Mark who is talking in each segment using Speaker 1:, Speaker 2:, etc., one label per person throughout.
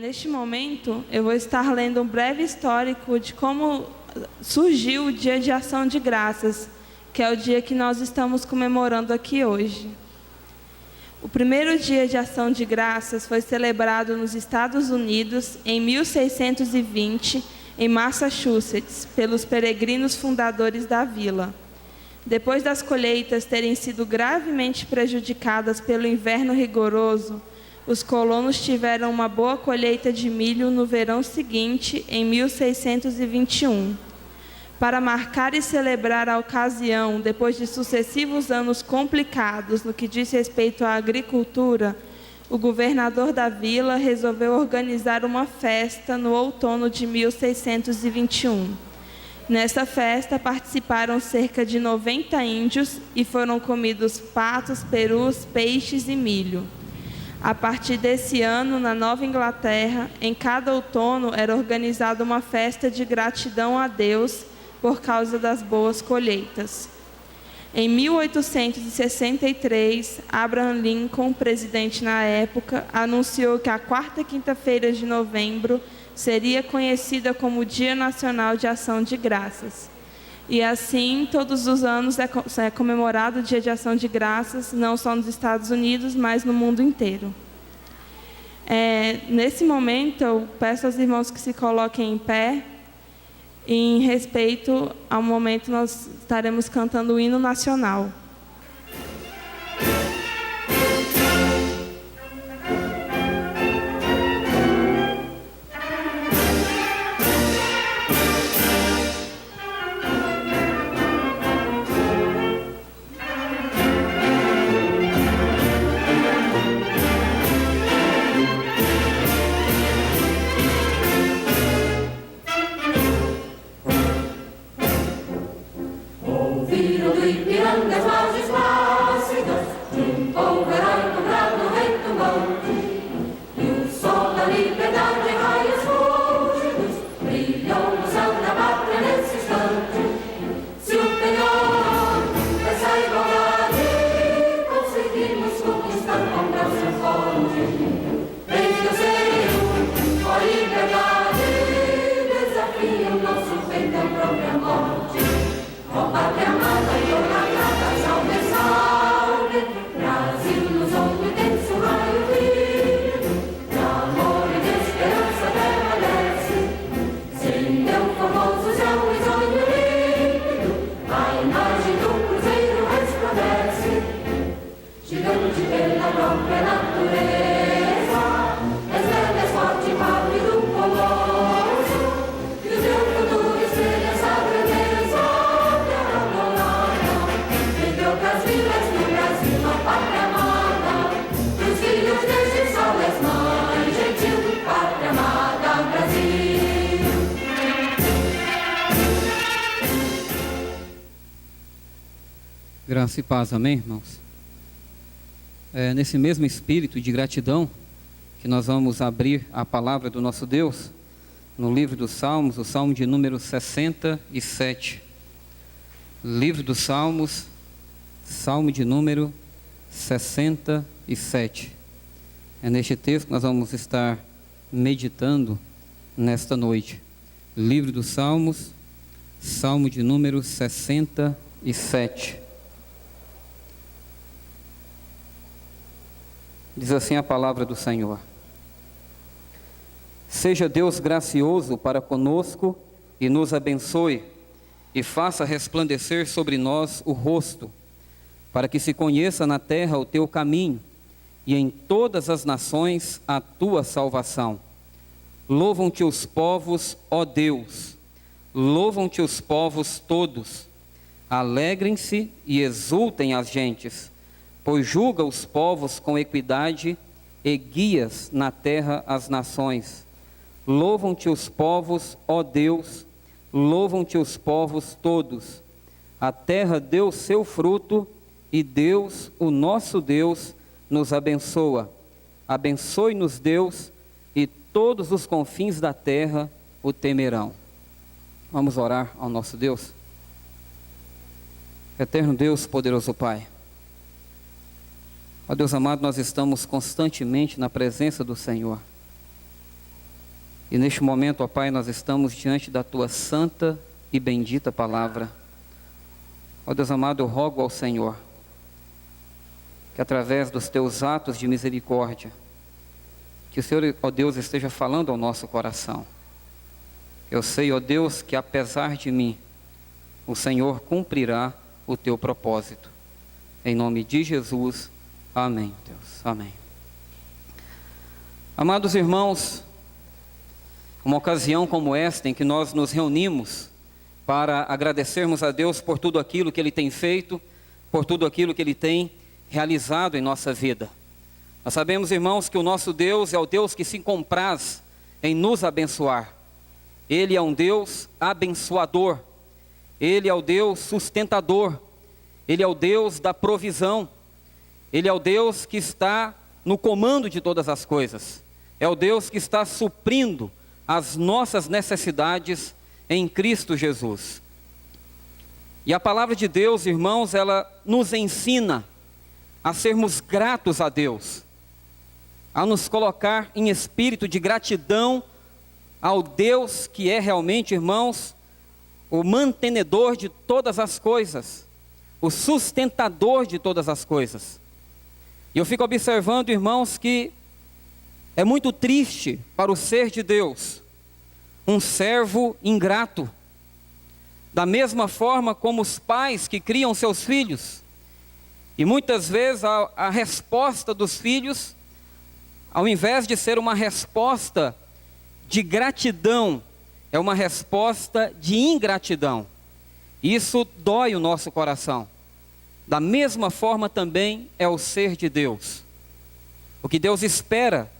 Speaker 1: Neste momento, eu vou estar lendo um breve histórico de como surgiu o Dia de Ação de Graças, que é o dia que nós estamos comemorando aqui hoje. O primeiro Dia de Ação de Graças foi celebrado nos Estados Unidos em 1620, em Massachusetts, pelos peregrinos fundadores da vila. Depois das colheitas terem sido gravemente prejudicadas pelo inverno rigoroso, os colonos tiveram uma boa colheita de milho no verão seguinte, em 1621. Para marcar e celebrar a ocasião, depois de sucessivos anos complicados no que diz respeito à agricultura, o governador da vila resolveu organizar uma festa no outono de 1621. Nessa festa participaram cerca de 90 índios e foram comidos patos, perus, peixes e milho. A partir desse ano, na Nova Inglaterra, em cada outono era organizada uma festa de gratidão a Deus por causa das boas colheitas. Em 1863, Abraham Lincoln, presidente na época, anunciou que a quarta quinta-feira de novembro seria conhecida como Dia Nacional de Ação de Graças. E assim, todos os anos é comemorado o Dia de Ação de Graças, não só nos Estados Unidos, mas no mundo inteiro. Nesse momento, eu peço aos irmãos que se coloquem em pé. Em respeito ao momento, nós estaremos cantando o hino nacional.
Speaker 2: Graça e paz, amém, irmãos? Nesse mesmo espírito de gratidão que nós vamos abrir a palavra do nosso Deus no livro dos Salmos, o Salmo de número 67. Livro dos Salmos, Salmo de número 67. É neste texto que nós vamos estar meditando nesta noite. Livro dos Salmos, Salmo de número 67. Diz assim a palavra do Senhor: Seja Deus gracioso para conosco e nos abençoe, e faça resplandecer sobre nós o rosto, para que se conheça na terra o teu caminho, e em todas as nações a tua salvação. Louvam-te os povos, ó Deus, louvam-te os povos todos. Alegrem-se e exultem as gentes, pois julga os povos com equidade e guias na terra as nações. Louvam-te os povos, ó Deus, louvam-te os povos todos. A terra deu seu fruto e Deus, o nosso Deus, nos abençoa. Abençoe-nos Deus, e todos os confins da terra o temerão. Vamos orar ao nosso Deus. Eterno Deus, poderoso Pai, ó Deus amado, nós estamos constantemente na presença do Senhor. E neste momento, ó Pai, nós estamos diante da Tua santa e bendita palavra. Ó Deus amado, eu rogo ao Senhor que através dos Teus atos de misericórdia, que o Senhor, ó Deus, esteja falando ao nosso coração. Eu sei, ó Deus, que apesar de mim, o Senhor cumprirá o Teu propósito. Em nome de Jesus, amém, Deus, amém. Amados irmãos, uma ocasião como esta em que nós nos reunimos para agradecermos a Deus por tudo aquilo que Ele tem feito, por tudo aquilo que Ele tem realizado em nossa vida. Nós sabemos, irmãos, que o nosso Deus é o Deus que se compraz em nos abençoar. Ele é um Deus abençoador, Ele é o Deus sustentador, Ele é o Deus da provisão, Ele é o Deus que está no comando de todas as coisas, é o Deus que está suprindo as nossas necessidades em Cristo Jesus. E a palavra de Deus, irmãos, ela nos ensina a sermos gratos a Deus, a nos colocar em espírito de gratidão ao Deus que é realmente, irmãos, o mantenedor de todas as coisas, o sustentador de todas as coisas. E eu fico observando, irmãos, que é muito triste para o ser de Deus um servo ingrato, da mesma forma como os pais que criam seus filhos, e muitas vezes a resposta dos filhos, ao invés de ser uma resposta de gratidão, é uma resposta de ingratidão. Isso dói o nosso coração. Da mesma forma também é o ser de Deus. O que Deus espera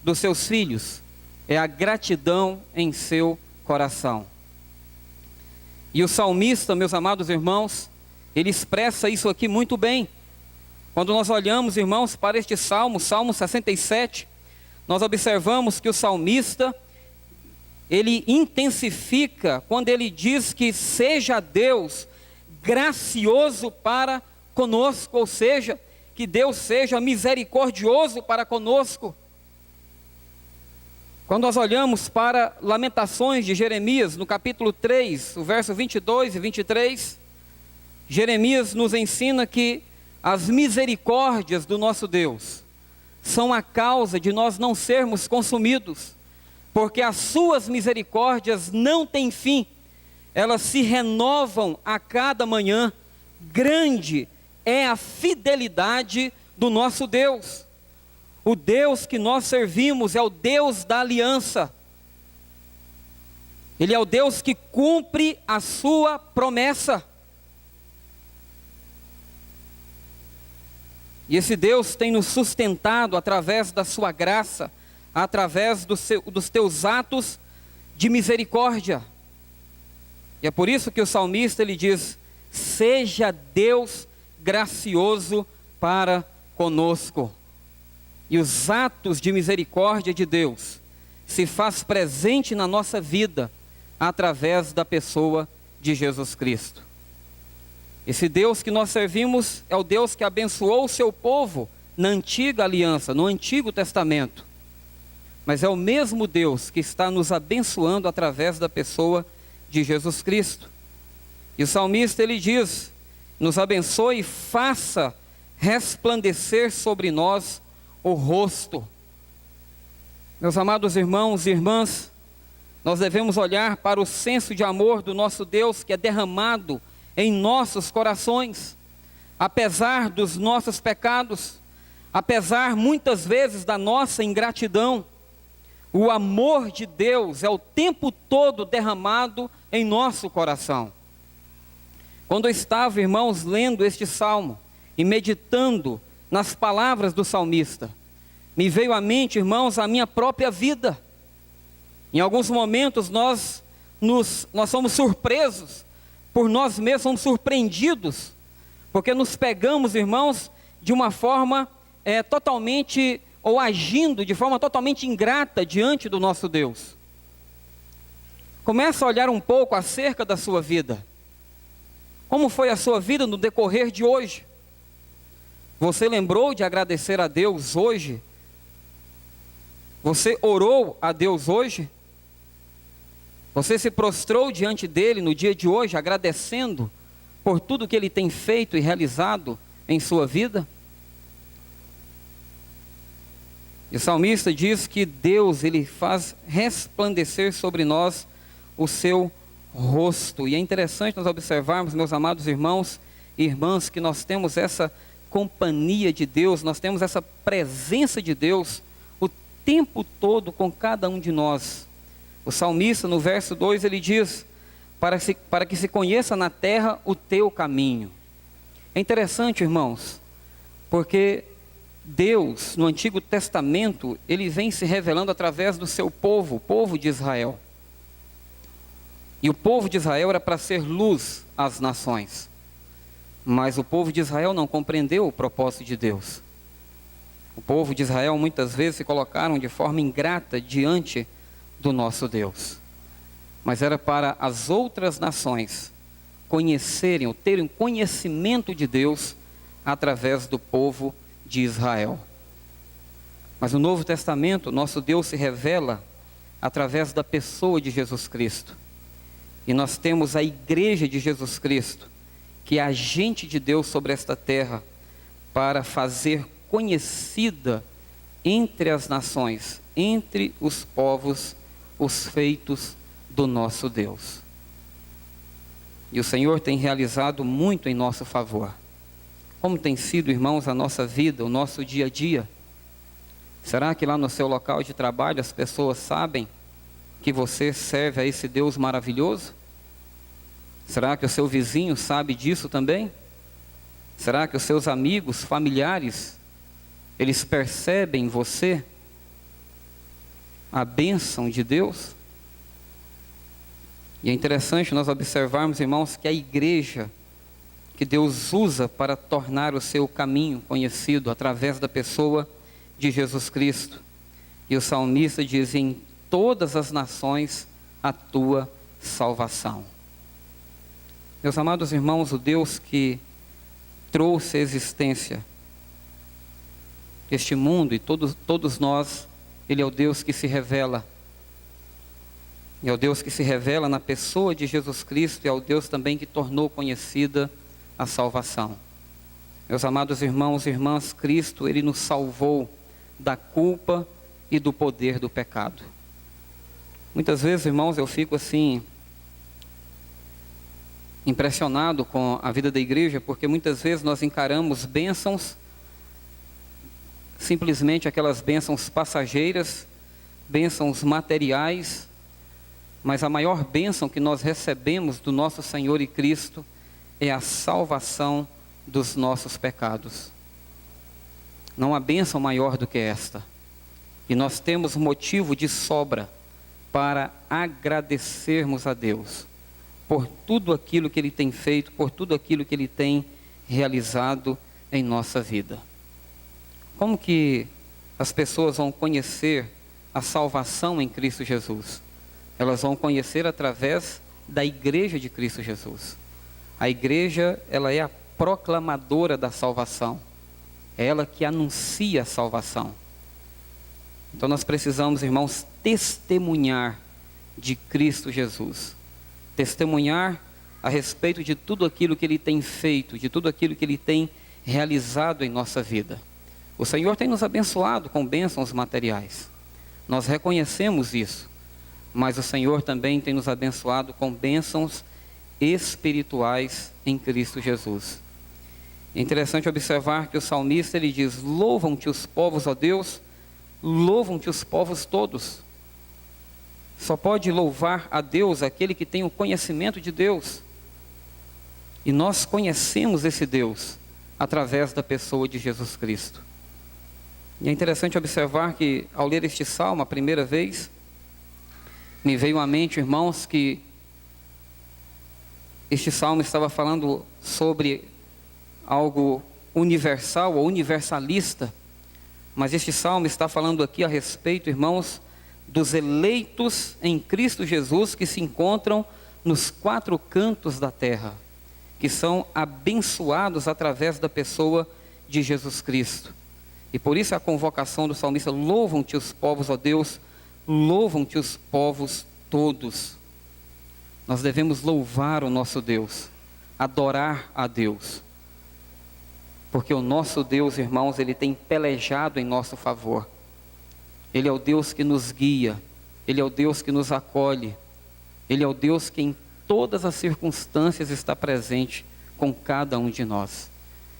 Speaker 2: dos seus filhos é a gratidão em seu coração. E o salmista, meus amados irmãos, ele expressa isso aqui muito bem. Quando nós olhamos, irmãos, para este salmo, Salmo 67, nós observamos que o salmista, ele intensifica quando ele diz que seja Deus gracioso para conosco, ou seja, que Deus seja misericordioso para conosco. Quando nós olhamos para Lamentações de Jeremias, no capítulo 3, o verso 22 e 23, Jeremias nos ensina que as misericórdias do nosso Deus são a causa de nós não sermos consumidos, porque as suas misericórdias não têm fim, elas se renovam a cada manhã. Grande é a fidelidade do nosso Deus. O Deus que nós servimos é o Deus da aliança. Ele é o Deus que cumpre a sua promessa. E esse Deus tem nos sustentado através da sua graça, através dos teus atos de misericórdia. E é por isso que o salmista ele diz: seja Deus gracioso para conosco. E os atos de misericórdia de Deus se faz presente na nossa vida através da pessoa de Jesus Cristo. Esse Deus que nós servimos é o Deus que abençoou o seu povo na antiga aliança, no Antigo Testamento. Mas é o mesmo Deus que está nos abençoando através da pessoa de Jesus Cristo. E o salmista ele diz: nos abençoe e faça resplandecer sobre nós o rosto. Meus amados irmãos e irmãs, nós devemos olhar para o senso de amor do nosso Deus que é derramado em nossos corações, apesar dos nossos pecados, apesar muitas vezes da nossa ingratidão. O amor de Deus é o tempo todo derramado em nosso coração. Quando eu estava, irmãos, lendo este salmo e meditando nas palavras do salmista, me veio à mente, irmãos, a minha própria vida. Em alguns momentos nós somos surpresos por nós mesmos, somos surpreendidos, porque nos pegamos, irmãos, de uma forma totalmente, ou agindo de forma totalmente ingrata diante do nosso Deus. Começa a olhar um pouco acerca da sua vida. Como foi a sua vida no decorrer de hoje? Você lembrou de agradecer a Deus hoje? Você orou a Deus hoje? Você se prostrou diante dele no dia de hoje, agradecendo por tudo que ele tem feito e realizado em sua vida? E o salmista diz que Deus, ele faz resplandecer sobre nós o seu rosto. E é interessante nós observarmos, meus amados irmãos e irmãs, que nós temos essa companhia de Deus, nós temos essa presença de Deus o tempo todo com cada um de nós. O salmista, no verso 2, ele diz: para que se conheça na terra o teu caminho. É interessante, irmãos, porque Deus, no Antigo Testamento, ele vem se revelando através do seu povo, o povo de Israel. E o povo de Israel era para ser luz às nações. Mas o povo de Israel não compreendeu o propósito de Deus. O povo de Israel muitas vezes se colocaram de forma ingrata diante do nosso Deus. Mas era para as outras nações conhecerem, ou terem conhecimento de Deus através do povo de Israel. Mas no Novo Testamento, nosso Deus se revela através da pessoa de Jesus Cristo. E nós temos a igreja de Jesus Cristo, que é agente de Deus sobre esta terra, para fazer conhecida entre as nações, entre os povos, os feitos do nosso Deus. E o Senhor tem realizado muito em nosso favor. Como tem sido, irmãos, a nossa vida, o nosso dia a dia? Será que lá no seu local de trabalho as pessoas sabem que você serve a esse Deus maravilhoso? Será que o seu vizinho sabe disso também? Será que os seus amigos, familiares, eles percebem em você a bênção de Deus? E é interessante nós observarmos, irmãos, que a igreja que Deus usa para tornar o seu caminho conhecido através da pessoa de Jesus Cristo. E o salmista diz: em todas as nações a tua salvação. Meus amados irmãos, o Deus que trouxe à existência este mundo e todos nós, Ele é o Deus que se revela. E é o Deus que se revela na pessoa de Jesus Cristo, e é o Deus também que tornou conhecida a salvação. Meus amados irmãos e irmãs, Cristo, Ele nos salvou da culpa e do poder do pecado. Muitas vezes, irmãos, eu fico assim, impressionado com a vida da igreja, porque muitas vezes nós encaramos bênçãos, simplesmente aquelas bênçãos passageiras, bênçãos materiais, mas a maior bênção que nós recebemos do nosso Senhor e Cristo é a salvação dos nossos pecados. Não há bênção maior do que esta. E nós temos motivo de sobra para agradecermos a Deus por tudo aquilo que Ele tem feito, por tudo aquilo que Ele tem realizado em nossa vida. Como que as pessoas vão conhecer a salvação em Cristo Jesus? Elas vão conhecer através da igreja de Cristo Jesus. A igreja, ela é a proclamadora da salvação. É ela que anuncia a salvação. Então nós precisamos, irmãos, testemunhar de Cristo Jesus. Testemunhar a respeito de tudo aquilo que Ele tem feito, de tudo aquilo que Ele tem realizado em nossa vida. O Senhor tem nos abençoado com bênçãos materiais. Nós reconhecemos isso. Mas o Senhor também tem nos abençoado com bênçãos espirituais em Cristo Jesus. É interessante observar que o salmista, ele diz: louvam-te os povos, ó Deus, louvam-te os povos todos. Só pode louvar a Deus aquele que tem o conhecimento de Deus. E nós conhecemos esse Deus através da pessoa de Jesus Cristo. E é interessante observar que, ao ler este salmo a primeira vez, me veio à mente, irmãos, que este salmo estava falando sobre algo universal ou universalista, mas este salmo está falando aqui a respeito, irmãos, dos eleitos em Cristo Jesus que se encontram nos quatro cantos da terra, que são abençoados através da pessoa de Jesus Cristo. E por isso a convocação do salmista: louvam-te os povos, ó Deus, louvam-te os povos todos. Nós devemos louvar o nosso Deus, adorar a Deus. Porque o nosso Deus, irmãos, Ele tem pelejado em nosso favor. Ele é o Deus que nos guia, Ele é o Deus que nos acolhe, Ele é o Deus que em todas as circunstâncias está presente com cada um de nós.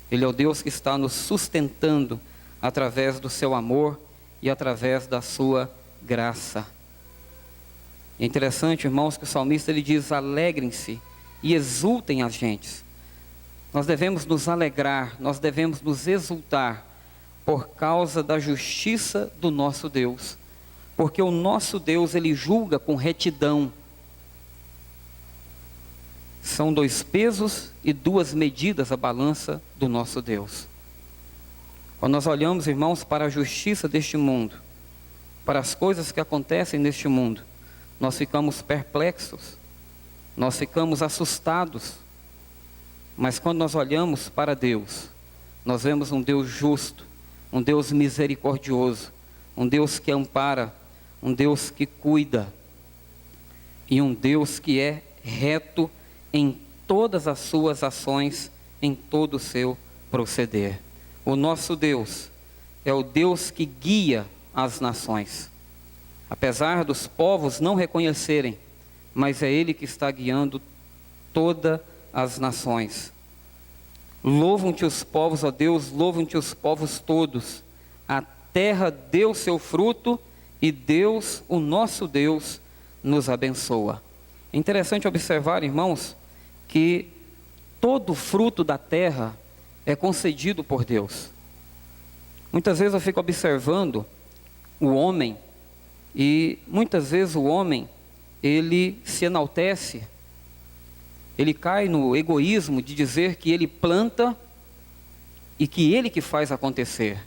Speaker 2: Ele é o Deus que está nos sustentando através do seu amor e através da sua graça. É interessante, irmãos, que o salmista ele diz: alegrem-se e exultem as gentes. Nós devemos nos alegrar, nós devemos nos exultar por causa da justiça do nosso Deus. Porque o nosso Deus, Ele julga com retidão. São 2 pesos e 2 medidas a balança do nosso Deus. Quando nós olhamos, irmãos, para a justiça deste mundo, para as coisas que acontecem neste mundo, nós ficamos perplexos, nós ficamos assustados. Mas quando nós olhamos para Deus, nós vemos um Deus justo, um Deus misericordioso, um Deus que ampara, um Deus que cuida, e um Deus que é reto em todas as suas ações, em todo o seu proceder. O nosso Deus é o Deus que guia as nações. Apesar dos povos não reconhecerem, mas é Ele que está guiando todas as nações. Louvam-te os povos, ó Deus, louvam-te os povos todos. A terra deu seu fruto e Deus, o nosso Deus, nos abençoa. É interessante observar, irmãos, que todo fruto da terra é concedido por Deus. Muitas vezes eu fico observando o homem, e muitas vezes o homem, ele se enaltece, ele cai no egoísmo de dizer que ele planta e que ele que faz acontecer.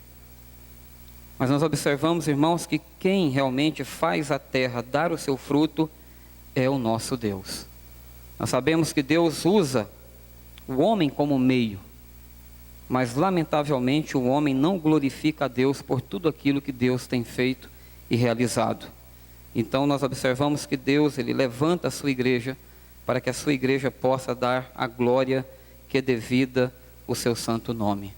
Speaker 2: Mas nós observamos, irmãos, que quem realmente faz a terra dar o seu fruto é o nosso Deus. Nós sabemos que Deus usa o homem como meio, mas lamentavelmente o homem não glorifica a Deus por tudo aquilo que Deus tem feito e realizado. Então nós observamos que Deus, Ele levanta a sua igreja para que a sua igreja possa dar a glória que é devida ao seu santo nome.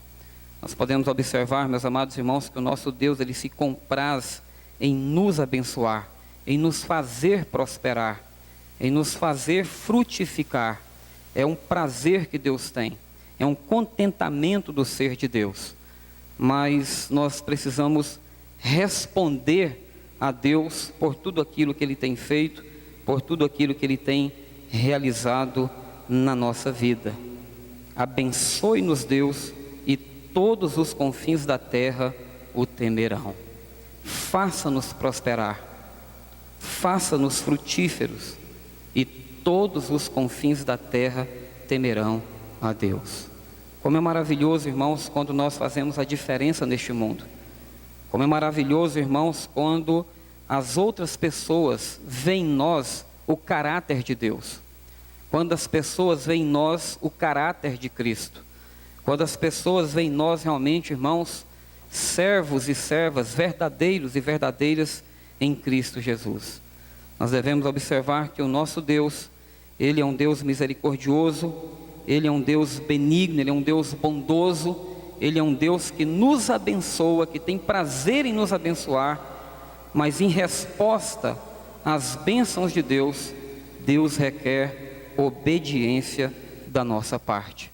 Speaker 2: Nós podemos observar, meus amados irmãos, que o nosso Deus, Ele se compraz em nos abençoar, em nos fazer prosperar, em nos fazer frutificar. É um prazer que Deus tem, é um contentamento do ser de Deus. Mas nós precisamos responder a Deus por tudo aquilo que Ele tem feito, por tudo aquilo que Ele tem realizado na nossa vida. Abençoe-nos, Deus, e todos os confins da terra o temerão. Faça-nos prosperar, faça-nos frutíferos, e todos os confins da terra temerão a Deus. Como é maravilhoso, irmãos, quando nós fazemos a diferença neste mundo. Como é maravilhoso, irmãos, quando as outras pessoas veem em nós o caráter de Deus. Quando as pessoas veem em nós o caráter de Cristo. Quando as pessoas veem em nós realmente, irmãos, servos e servas verdadeiros e verdadeiras em Cristo Jesus. Nós devemos observar que o nosso Deus, Ele é um Deus misericordioso, Ele é um Deus benigno, Ele é um Deus bondoso, Ele é um Deus que nos abençoa, que tem prazer em nos abençoar, mas em resposta às bênçãos de Deus, Deus requer obediência da nossa parte.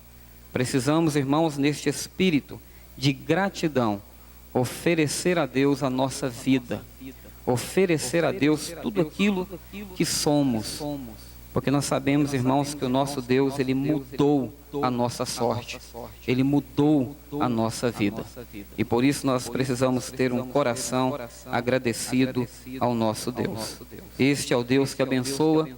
Speaker 2: Precisamos, irmãos, neste espírito de gratidão, oferecer a Deus a nossa vida, oferecer a Deus tudo aquilo que somos, porque nós sabemos, irmãos, que o nosso Deus, Ele mudou a nossa sorte, Ele mudou a nossa vida, e por isso nós precisamos ter um coração agradecido ao nosso Deus. Este é o Deus que abençoa,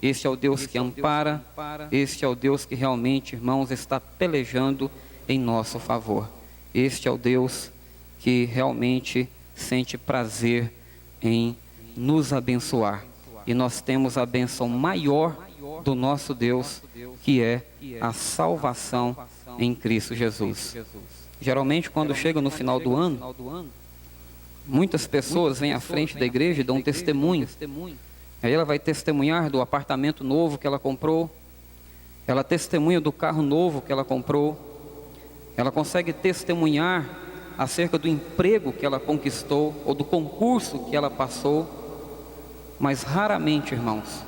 Speaker 2: este é o Deus que ampara, este é o Deus que realmente, irmãos, está pelejando em nosso favor. Este é o Deus que realmente sente prazer em nos abençoar. E nós temos a bênção maior do nosso Deus, que é a salvação em Cristo Jesus. Geralmente, quando chega no final do ano, muitas pessoas vêm à frente da igreja e dão um testemunho Aí ela vai testemunhar do apartamento novo que ela comprou, ela testemunha do carro novo que ela comprou, ela consegue testemunhar acerca do emprego que ela conquistou ou do concurso que ela passou, mas raramente, irmãos,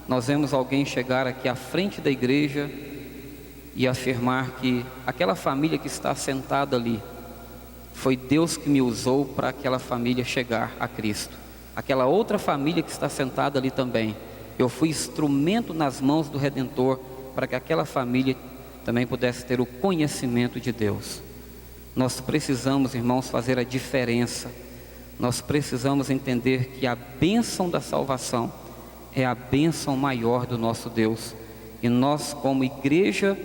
Speaker 2: nós vemos alguém chegar aqui à frente da igreja e afirmar que aquela família que está sentada ali, foi Deus que me usou para aquela família chegar a Cristo. Aquela outra família que está sentada ali também, eu fui instrumento nas mãos do Redentor para que aquela família também pudesse ter o conhecimento de Deus. Nós precisamos, irmãos, fazer a diferença. Nós precisamos entender que a bênção da salvação é a bênção maior do nosso Deus. E nós, como igreja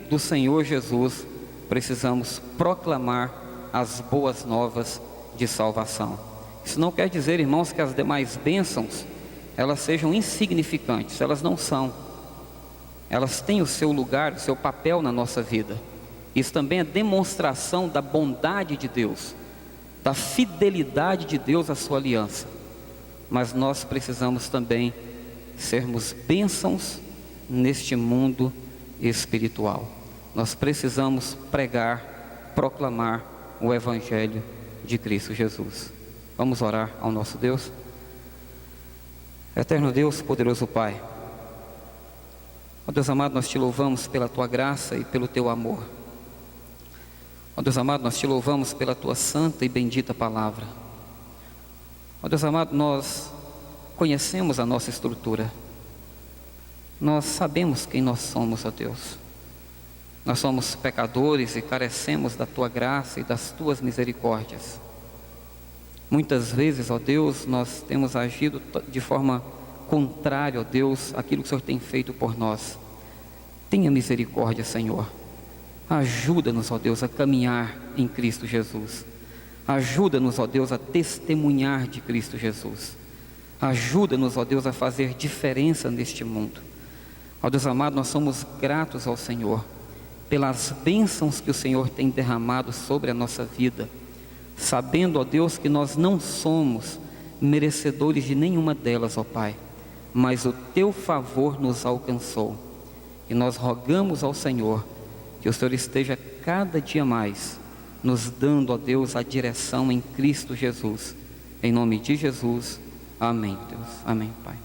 Speaker 2: do Senhor Jesus, precisamos proclamar as boas novas de salvação. Isso não quer dizer, irmãos, que as demais bênçãos elas sejam insignificantes. Elas não são. Elas têm o seu lugar, o seu papel na nossa vida. Isso também é demonstração da bondade de Deus, da fidelidade de Deus à sua aliança. Mas nós precisamos também sermos bênçãos neste mundo espiritual. Nós precisamos pregar, proclamar o Evangelho de Cristo Jesus. Vamos orar ao nosso Deus. Eterno Deus, poderoso Pai, ó Deus amado, nós te louvamos pela tua graça e pelo teu amor. Ó Deus amado, nós te louvamos pela tua santa e bendita palavra. Ó Deus amado, nós conhecemos a nossa estrutura. Nós sabemos quem nós somos, ó Deus. Nós somos pecadores e carecemos da tua graça e das tuas misericórdias. Muitas vezes, ó Deus, nós temos agido de forma contrária, ó Deus, àquilo que o Senhor tem feito por nós. Tenha misericórdia, Senhor. Ajuda-nos, ó Deus, a caminhar em Cristo Jesus. Ajuda-nos, ó Deus, a testemunhar de Cristo Jesus. Ajuda-nos, ó Deus, a fazer diferença neste mundo. Ó Deus amado, nós somos gratos ao Senhor pelas bênçãos que o Senhor tem derramado sobre a nossa vida, sabendo, ó Deus, que nós não somos merecedores de nenhuma delas, ó Pai, mas o teu favor nos alcançou. E nós rogamos ao Senhor que o Senhor esteja cada dia mais nos dando, ó Deus, a direção em Cristo Jesus. Em nome de Jesus, amém, Deus. Amém, Pai.